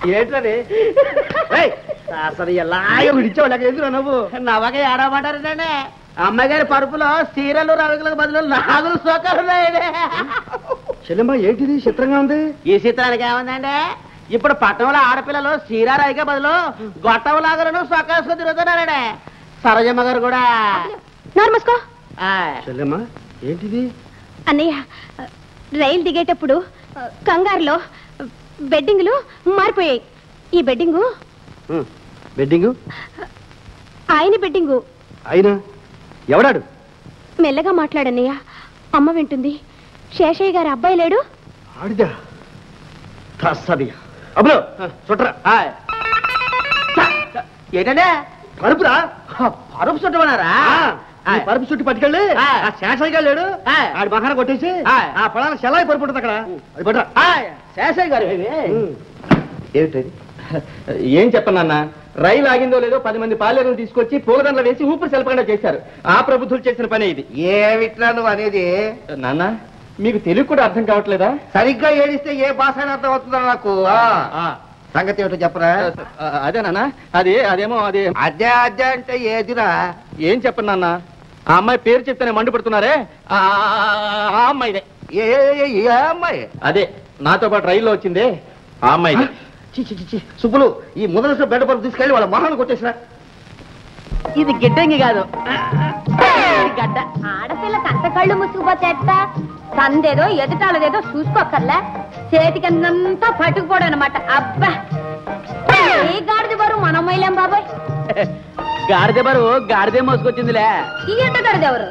ఏంటది అసలు ఎలాగ విడిచేవాళ్ళకి ఎందుకు నువ్వు నవగ ఏడమంటారంటే అమ్మాయి గారి పరుపులో సీరలు రవికులకు బదులు నాగులు సోకాలున్నాయండి. చెల్లెమ్మ ఏంటిది చిత్రంగా ఉంది? ఈ చిత్రానికి ఏముందండి, ఇప్పుడు పట్టణంలో ఆడపిల్లలు సీరారాయిగా బదులు గొట్టవలాగలను సొక్కేసుకొని తిరుగుతున్నారండి. సరోజమ్మ గారు కూడా. చెల్లెమ్మ ఏంటిది? అన్నయ్య రైలు దిగేటప్పుడు కంగారులో బెడ్డింగులు మారిపోయాయి. ఈ బెడ్డింగు బెడ్డింగు ఆయన బెడ్డింగు. అయినా ఎవడాడు? మెల్లగా మాట్లాడన్నయ్య, అమ్మ వింటుంది. శేషయ్య గారి అబ్బాయి లేడు? ఆడిదా అబ్బులో చుట్టరా. ఏంటంటే పరుపురా? పరుపు చుట్టమన్నారా? పరుపు చుట్టి పట్టుకెళ్ళి శేషయ్య గారు లేడు ఆడి మహాన కొట్టేసి ఆ పొలాన సెలవు పరుపు ఉంటుంది అక్కడ. అది పట్ట శేషయ్య గారు. ఏమిటది? ఏం చెప్పనన్నా, రైలు ఆగిందో లేదో 10 మంది పాలేరులు తీసుకొచ్చి పూలదండలు వేసి ఊపిరి సెలపకుండా చేశారు. ఆ ప్రభుత్వం చేసిన పని ఇది. ఏమిట్లా నువ్వు అనేది? నాన్న మీకు తెలుగు కూడా అర్థం కావట్లేదా? సరిగ్గా ఏడిస్తే ఏ భాష అర్థం అవుతుందా నాకు? సంగతి ఏమిటో చెప్పరా? అదే నాన్న, అదేమో అదే అదే అంటే ఏదిరా? ఏం చెప్పను నాన్న, ఆ అమ్మాయి పేరు చెప్తేనే మండిపడుతున్నారే, ఆ అమ్మాయిదే. ఏ అమ్మాయి? అదే నాతో పాటు రైల్లో వచ్చిందే ఆ అమ్మాయి. సుబ్బులు, ఈ మొదటి బెడ్డ పరుపు తీసుకెళ్ళి వాళ్ళ మొహాన్ని కొట్టేసినా. ఇది గిడ్డంగి కాదు, గడ్డ. ఆడపిల్ల కంట కళ్ళు ముసుకుపోతే సందేదో ఎదుటాలదేదో చూసుకోకర్లే, చేతికంతా పట్టుకుపోవడం అనమాట. అబ్బా, ఏ గాడిద బరువు మనం మైలేం బాబాయ్. గాడిద బరువు గాడిదే మోసుకొచ్చిందిలే. ఈ ఎంత గాడిద ఎవరు?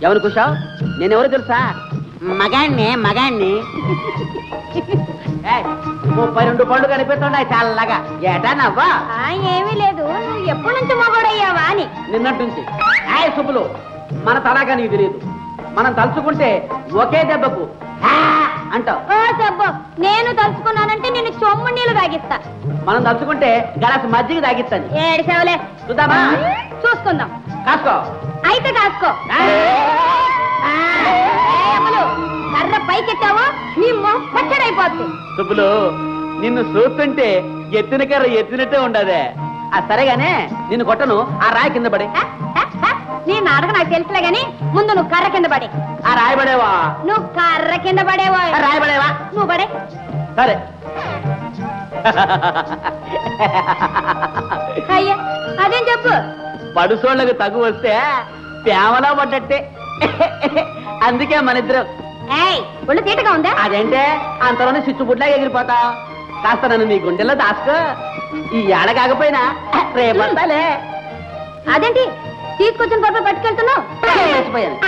ఎవరు కుషావు? నేనెవరు తెలుసా? మగాణ్ణి 32 పళ్ళు కనిపిస్తున్నాయి చల్లగా. ఏటా నవ్వా? ఏమీ లేదు, నువ్వు ఎప్పటి నుంచి మగోడయ్యావా అని. నిన్నట్టుంచి. సుబ్బులు, మన తలాగా నీకు తెలియదు. మనం తలుచుకుంటే ఒకే దెబ్బకు అంటావు. నేను తలుచుకున్నానంటే నేను చొమ్ము నీళ్ళు తాగిస్తా. మనం తలుచుకుంటే గలాసు మజ్జిగ తాగిస్తాను. ఏడిసేవలే, చూద్దామా? చూసుకుందాం. కాసుకో అయితే కాసుకో. కర్ర పైకెత్తావో నీ పచ్చడైపోతుంది. సుబ్బులు, నిన్ను చూస్తుంటే ఎత్తిన కర్ర ఎత్తినట్టే ఉండదే. సరేగానే నిన్ను కొట్టను, ఆ రాయి కింద పడి. నీ నాటక నాకు తెలుసులే గాని ముందు నువ్వు కర్ర కింద పడి. ఆ రాయి పడేవా? నువ్వు కర్ర కింద పడేవా? రాయి పడేవా? నువ్వు పడే. సరే. అయ్యా అదేం చెప్పు. పడుసోళ్ళకు తగు వస్తే ప్రేమలా పడ్డట్టే. అందుకే మన ఇద్దరం. ఒళ్ళు తీటగా ఉందా? అదేంటే అంతలోనే చిచ్చుబుడ్లా ఎగిరిపోతా. కాస్త నన్ను నీ గుండెల్లో దాచుకో. ఈ ఏడ కాకపోయినా రేపంతాలే. అదేంటి తీసుకొచ్చిన పరుపు పట్టుకెళ్తున్నావు?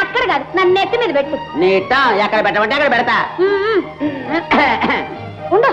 అక్కడ కాదు, నన్ను నెత్తి మీద పెట్టు. నీట ఎక్కడ పెట్టమంటే అక్కడ పెడతా. ఉండు.